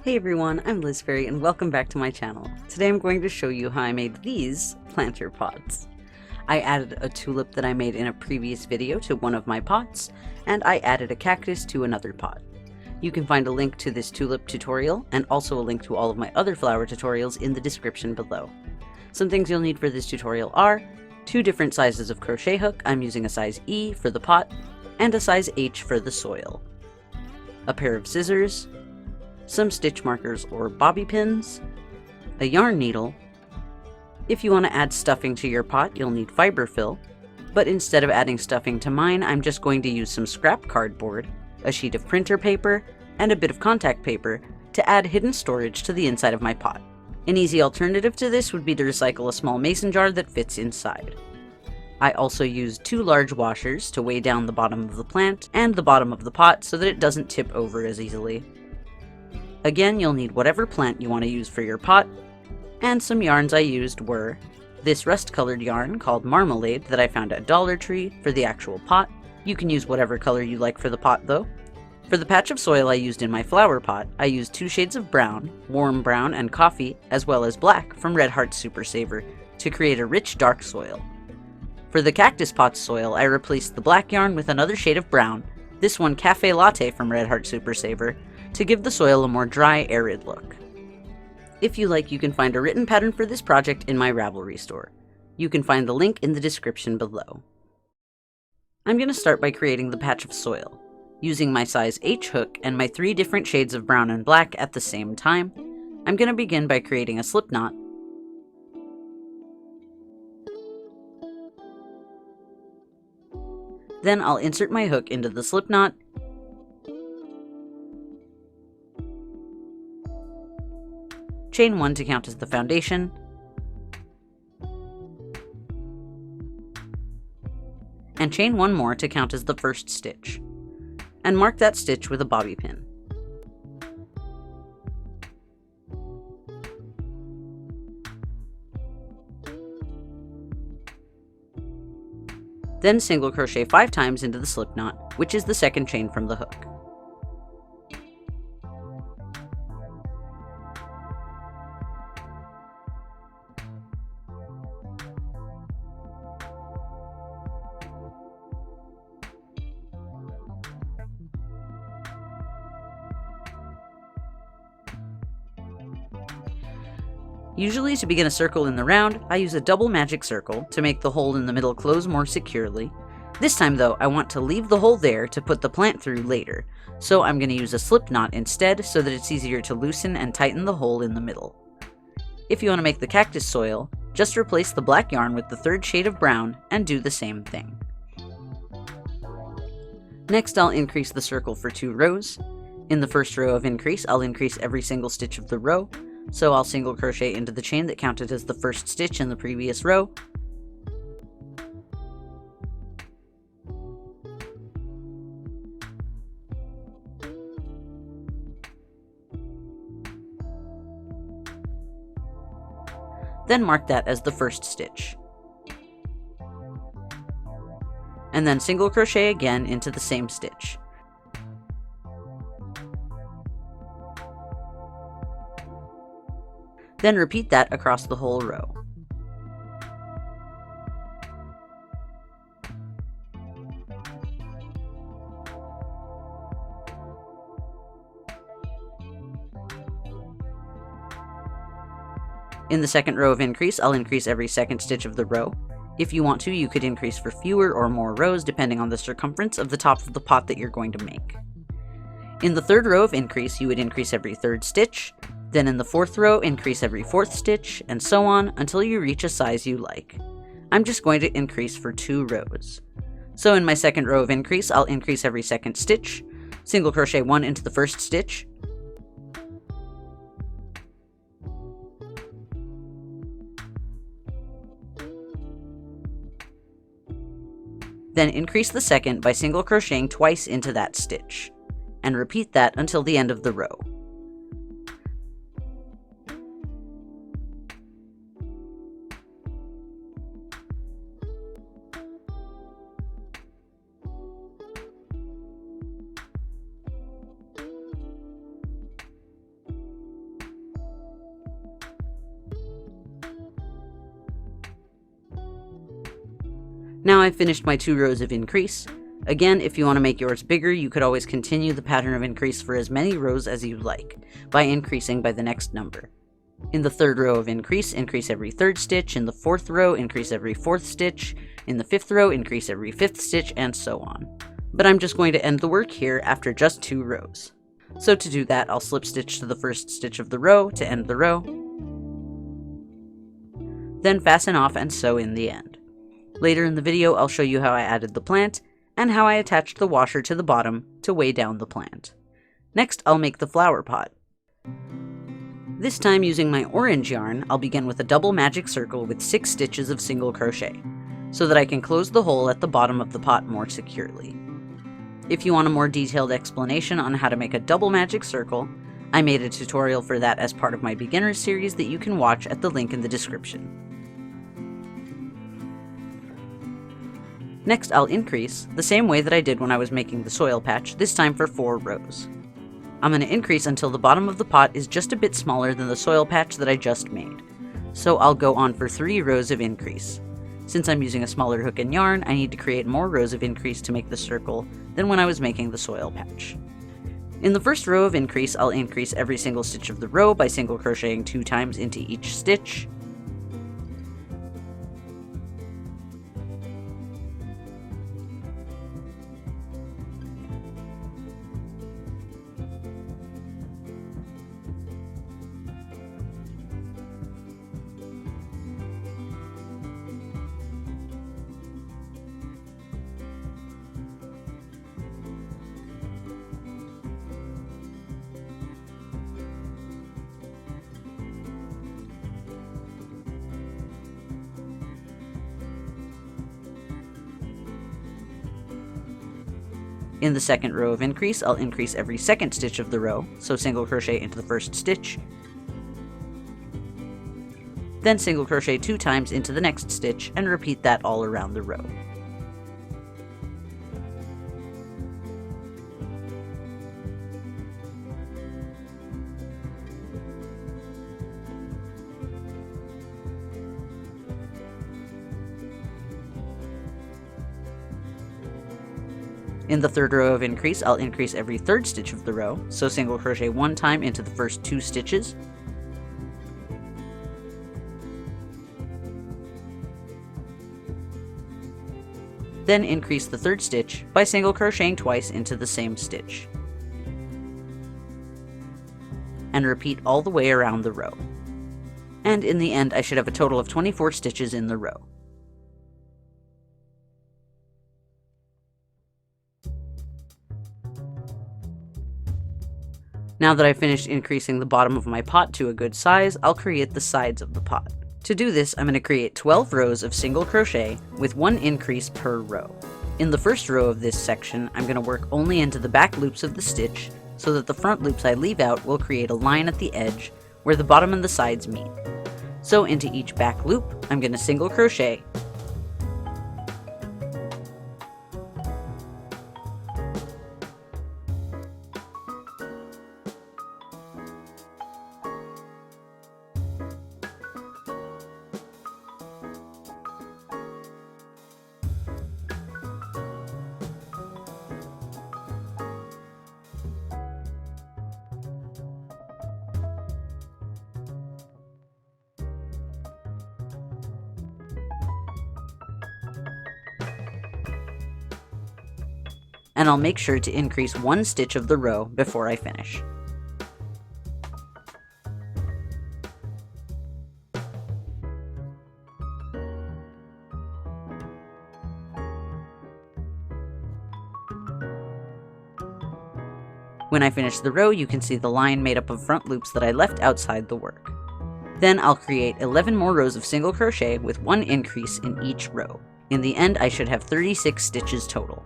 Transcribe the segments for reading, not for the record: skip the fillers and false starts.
Hey everyone, I'm Liz Fairy and welcome back to my channel. Today I'm going to show you how I made these planter pots. I added a tulip that I made in a previous video to one of my pots, and I added a cactus to another pot. You can find a link to this tulip tutorial and also a link to all of my other flower tutorials in the description below. Some things you'll need for this tutorial are 2 different sizes of crochet hook. I'm using a size E for the pot and a size H for the soil, a pair of scissors, some stitch markers or bobby pins, a yarn needle. If you want to add stuffing to your pot, you'll need fiber fill, but instead of adding stuffing to mine, I'm just going to use some scrap cardboard, a sheet of printer paper, and a bit of contact paper to add hidden storage to the inside of my pot. An easy alternative to this would be to recycle a small mason jar that fits inside. I also used 2 large washers to weigh down the bottom of the plant and the bottom of the pot so that it doesn't tip over as easily. Again, you'll need whatever plant you want to use for your pot, and some yarns I used were this rust-colored yarn called Marmalade that I found at Dollar Tree for the actual pot. You can use whatever color you like for the pot though. For the patch of soil I used in my flower pot, I used 2 shades of brown, warm brown and coffee, as well as black from Red Heart Super Saver to create a rich dark soil. For the cactus pot soil, I replaced the black yarn with another shade of brown, this one Cafe Latte from Red Heart Super Saver, to give the soil a more dry, arid look. If you like, you can find a written pattern for this project in my Ravelry store. You can find the link in the description below. I'm going to start by creating the patch of soil. Using my size H hook and my 3 different shades of brown and black at the same time, I'm going to begin by creating a slip knot, then I'll insert my hook into the slip knot, chain 1 to count as the foundation, and chain 1 more to count as the first stitch, and mark that stitch with a bobby pin. Then single crochet 5 times into the slip knot, which is the second chain from the hook. Usually to begin a circle in the round, I use a double magic circle to make the hole in the middle close more securely. This time though, I want to leave the hole there to put the plant through later, so I'm going to use a slip knot instead so that it's easier to loosen and tighten the hole in the middle. If you want to make the cactus soil, just replace the black yarn with the 3rd shade of brown and do the same thing. Next, I'll increase the circle for 2 rows. In the first row of increase, I'll increase every single stitch of the row, so I'll single crochet into the chain that counted as the first stitch in the previous row, then mark that as the first stitch, and then single crochet again into the same stitch. Then repeat that across the whole row. In the second row of increase, I'll increase every second stitch of the row. If you want to, you could increase for fewer or more rows depending on the circumference of the top of the pot that you're going to make. In the third row of increase, you would increase every 3rd stitch, then in the 4th row, increase every 4th stitch, and so on until you reach a size you like. I'm just going to increase for 2 rows. So in my second row of increase, I'll increase every 2nd stitch, single crochet 1 into the 1st stitch, then increase the 2nd by single crocheting twice into that stitch, and repeat that until the end of the row. Now I've finished my 2 rows of increase. Again, if you want to make yours bigger, you could always continue the pattern of increase for as many rows as you like, by increasing by the next number. In the 3rd row of increase every 3rd stitch. In the 4th row, increase every 4th stitch. In the 5th row, increase every 5th stitch, and so on. But I'm just going to end the work here after just 2 rows. So to do that, I'll slip stitch to the 1st stitch of the row to end the row, then fasten off and sew in the end. Later in the video, I'll show you how I added the plant, and how I attached the washer to the bottom to weigh down the plant. Next, I'll make the flower pot. This time, using my orange yarn, I'll begin with a double magic circle with 6 stitches of single crochet, so that I can close the hole at the bottom of the pot more securely. If you want a more detailed explanation on how to make a double magic circle, I made a tutorial for that as part of my beginner series that you can watch at the link in the description. Next, I'll increase, the same way that I did when I was making the soil patch, this time for 4 rows. I'm going to increase until the bottom of the pot is just a bit smaller than the soil patch that I just made. So I'll go on for 3 rows of increase. Since I'm using a smaller hook and yarn, I need to create more rows of increase to make the circle than when I was making the soil patch. In the 1st row of increase, I'll increase every single stitch of the row by single crocheting 2 times into each stitch. In the 2nd row of increase, I'll increase every 2nd stitch of the row, so single crochet into the 1st stitch, then single crochet 2 times into the next stitch, and repeat that all around the row. In the 3rd row of increase, I'll increase every 3rd stitch of the row, so single crochet 1 time into the first 2 stitches, then increase the 3rd stitch by single crocheting twice into the same stitch, and repeat all the way around the row. And in the end, I should have a total of 24 stitches in the row. Now that I've finished increasing the bottom of my pot to a good size, I'll create the sides of the pot. To do this, I'm going to create 12 rows of single crochet with 1 increase per row. In the 1st row of this section, I'm going to work only into the back loops of the stitch, so that the front loops I leave out will create a line at the edge where the bottom and the sides meet. So into each back loop, I'm going to single crochet, and I'll make sure to increase 1 stitch of the row before I finish. When I finish the row, you can see the line made up of front loops that I left outside the work. Then I'll create 11 more rows of single crochet with 1 increase in each row. In the end, I should have 36 stitches total.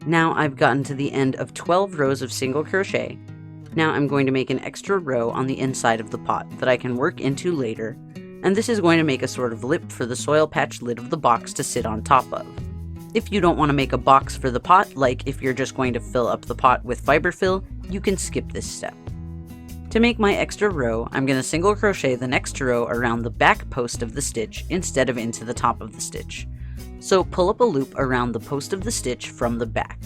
Now I've gotten to the end of 12 rows of single crochet. Now I'm going to make an extra row on the inside of the pot that I can work into later, and this is going to make a sort of lip for the soil patch lid of the box to sit on top of. If you don't want to make a box for the pot, like if you're just going to fill up the pot with fiber fill, you can skip this step. To make my extra row, I'm going to single crochet the next row around the back post of the stitch instead of into the top of the stitch. So pull up a loop around the post of the stitch from the back.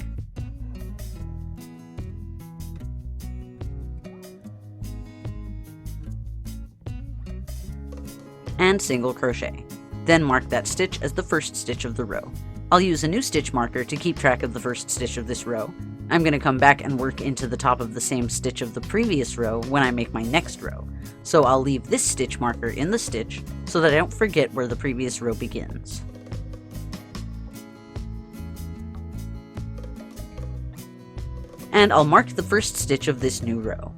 And single crochet. Then mark that stitch as the first stitch of the row. I'll use a new stitch marker to keep track of the first stitch of this row. I'm going to come back and work into the top of the same stitch of the previous row when I make my next row. So I'll leave this stitch marker in the stitch so that I don't forget where the previous row begins. And I'll mark the first stitch of this new row.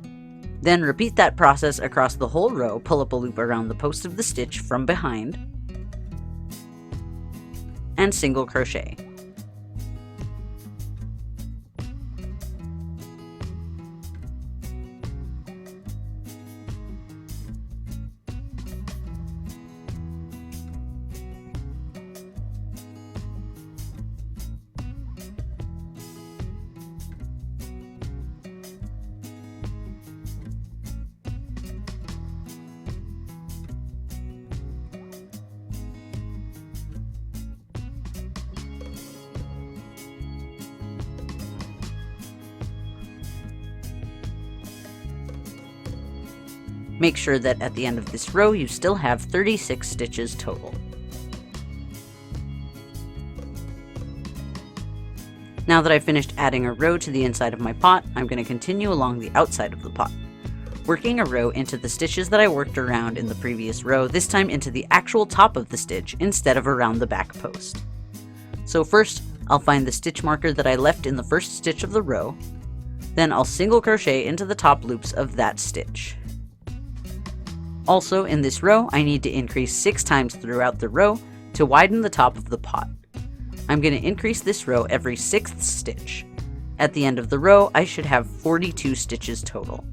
Then repeat that process across the whole row, pull up a loop around the post of the stitch from behind, and single crochet. Make sure that at the end of this row you still have 36 stitches total. Now that I've finished adding a row to the inside of my pot, I'm going to continue along the outside of the pot, working a row into the stitches that I worked around in the previous row, this time into the actual top of the stitch instead of around the back post. So first, I'll find the stitch marker that I left in the first stitch of the row, then I'll single crochet into the top loops of that stitch. Also, in this row, I need to increase 6 times throughout the row to widen the top of the pot. I'm going to increase this row every 6th stitch. At the end of the row, I should have 42 stitches total.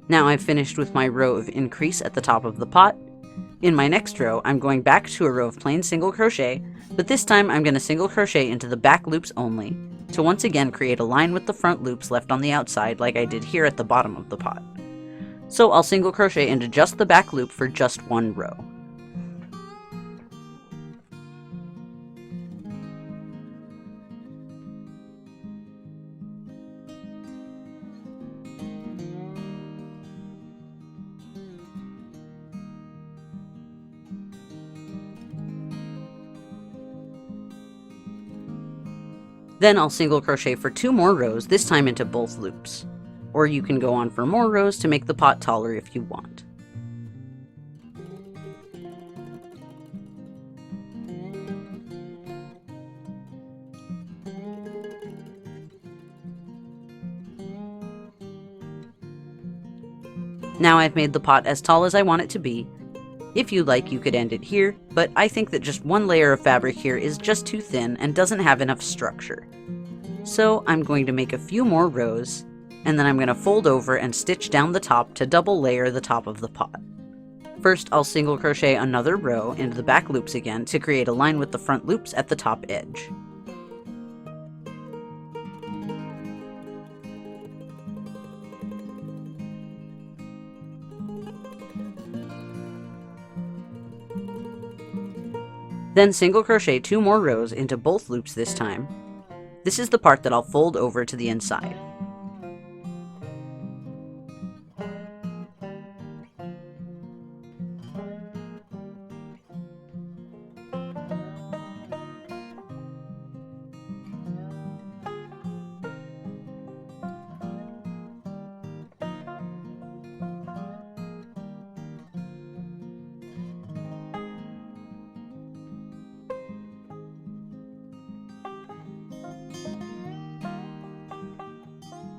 Now I've finished with my row of increase at the top of the pot. In my next row, I'm going back to a row of plain single crochet, but this time I'm going to single crochet into the back loops only, to once again create a line with the front loops left on the outside like I did here at the bottom of the pot. So I'll single crochet into just the back loop for just one row. Then I'll single crochet for 2 more rows, this time into both loops. Or you can go on for more rows to make the pot taller if you want. Now I've made the pot as tall as I want it to be. If you like, you could end it here, but I think that just one layer of fabric here is just too thin and doesn't have enough structure. So I'm going to make a few more rows, and then I'm going to fold over and stitch down the top to double layer the top of the pot. First, I'll single crochet another row into the back loops again to create a line with the front loops at the top edge. Then single crochet 2 more rows into both loops this time. This is the part that I'll fold over to the inside.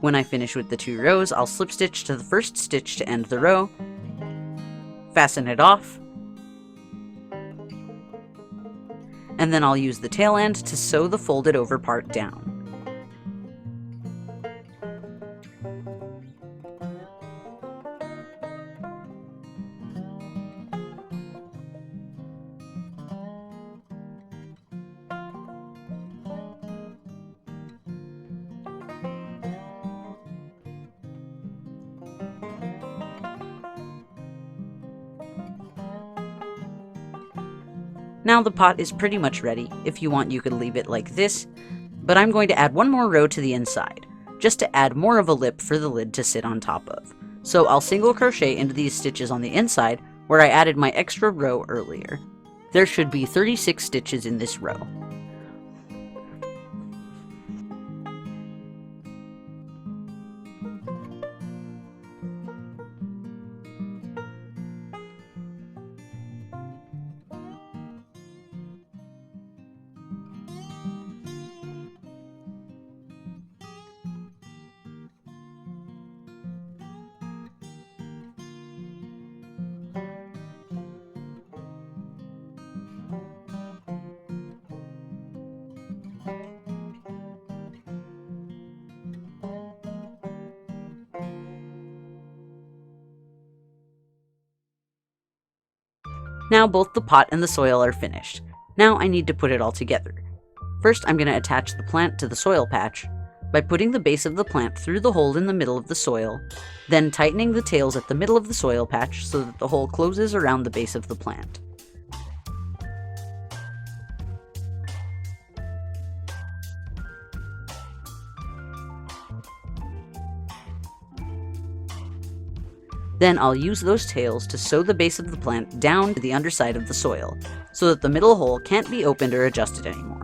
When I finish with the 2 rows, I'll slip stitch to the first stitch to end the row, fasten it off, and then I'll use the tail end to sew the folded over part down. Now the pot is pretty much ready. If you want, you could leave it like this, but I'm going to add 1 more row to the inside, just to add more of a lip for the lid to sit on top of. So I'll single crochet into these stitches on the inside where I added my extra row earlier. There should be 36 stitches in this row. Now both the pot and the soil are finished. Now I need to put it all together. First, I'm going to attach the plant to the soil patch by putting the base of the plant through the hole in the middle of the soil, then tightening the tails at the middle of the soil patch so that the hole closes around the base of the plant. Then I'll use those tails to sew the base of the plant down to the underside of the soil, so that the middle hole can't be opened or adjusted anymore.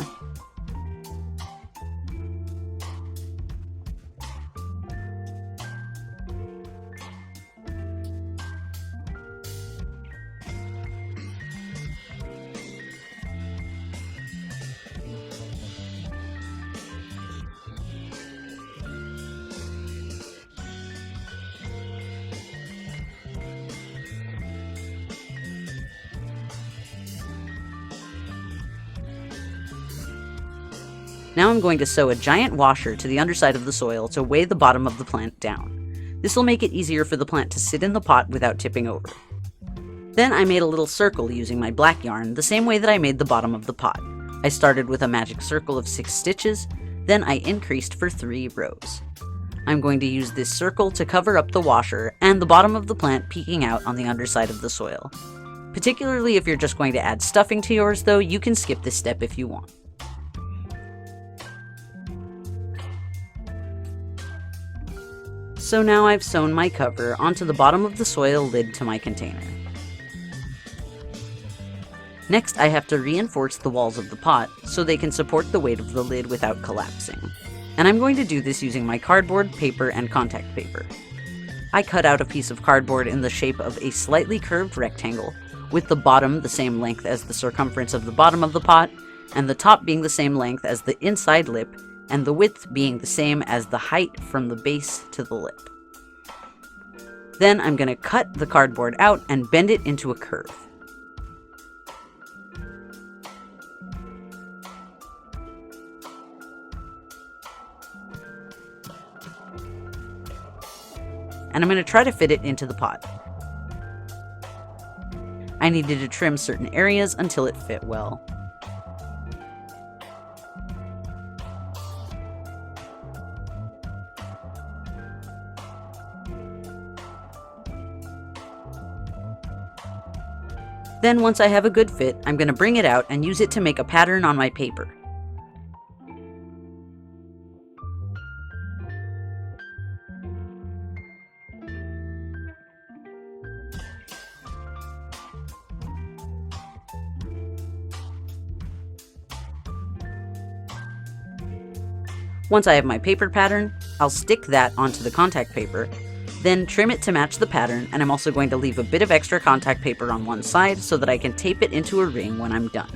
Now I'm going to sew a giant washer to the underside of the soil to weigh the bottom of the plant down. This will make it easier for the plant to sit in the pot without tipping over. Then I made a little circle using my black yarn, the same way that I made the bottom of the pot. I started with a magic circle of 6 stitches, then I increased for 3 rows. I'm going to use this circle to cover up the washer and the bottom of the plant peeking out on the underside of the soil. Particularly if you're just going to add stuffing to yours, though, you can skip this step if you want. So now I've sewn my cover onto the bottom of the soil lid to my container. Next, I have to reinforce the walls of the pot so they can support the weight of the lid without collapsing. And I'm going to do this using my cardboard, paper, and contact paper. I cut out a piece of cardboard in the shape of a slightly curved rectangle, with the bottom the same length as the circumference of the bottom of the pot, and the top being the same length as the inside lip, and the width being the same as the height from the base to the lip. Then I'm going to cut the cardboard out and bend it into a curve. And I'm going to try to fit it into the pot. I needed to trim certain areas until it fit well. Then once I have a good fit, I'm going to bring it out and use it to make a pattern on my paper. Once I have my paper pattern, I'll stick that onto the contact paper, then trim it to match the pattern, and I'm also going to leave a bit of extra contact paper on one side so that I can tape it into a ring when I'm done.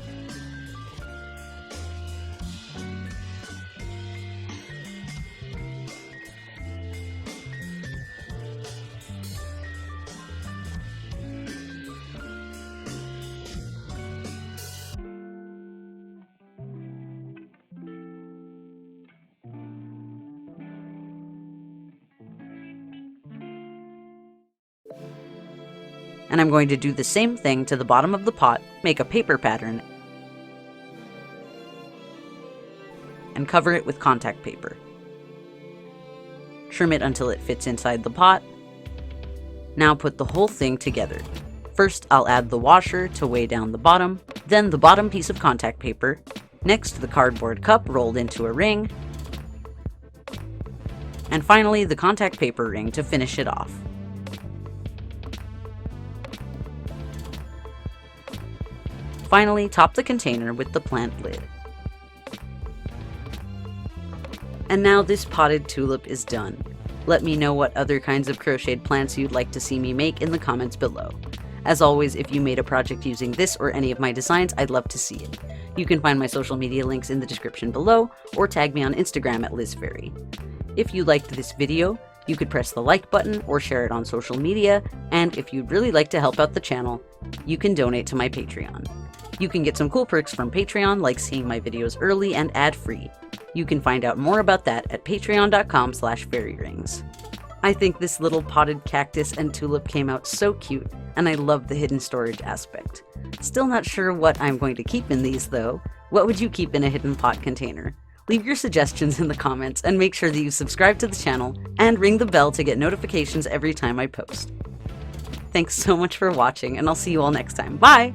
And I'm going to do the same thing to the bottom of the pot, make a paper pattern, and cover it with contact paper. Trim it until it fits inside the pot. Now put the whole thing together. First, I'll add the washer to weigh down the bottom, then the bottom piece of contact paper, next the cardboard cup rolled into a ring, and finally the contact paper ring to finish it off. Finally, top the container with the plant lid. And now this potted tulip is done. Let me know what other kinds of crocheted plants you'd like to see me make in the comments below. As always, if you made a project using this or any of my designs, I'd love to see it. You can find my social media links in the description below, or tag me on Instagram at LizFairy. If you liked this video, you could press the like button or share it on social media, and if you'd really like to help out the channel, you can donate to my Patreon. You can get some cool perks from Patreon, like seeing my videos early and ad-free. You can find out more about that at patreon.com/fairyrings. I think this little potted cactus and tulip came out so cute, and I love the hidden storage aspect. Still not sure what I'm going to keep in these though. What would you keep in a hidden pot container? Leave your suggestions in the comments, and make sure that you subscribe to the channel and ring the bell to get notifications every time I post. Thanks so much for watching, and I'll see you all next time. Bye!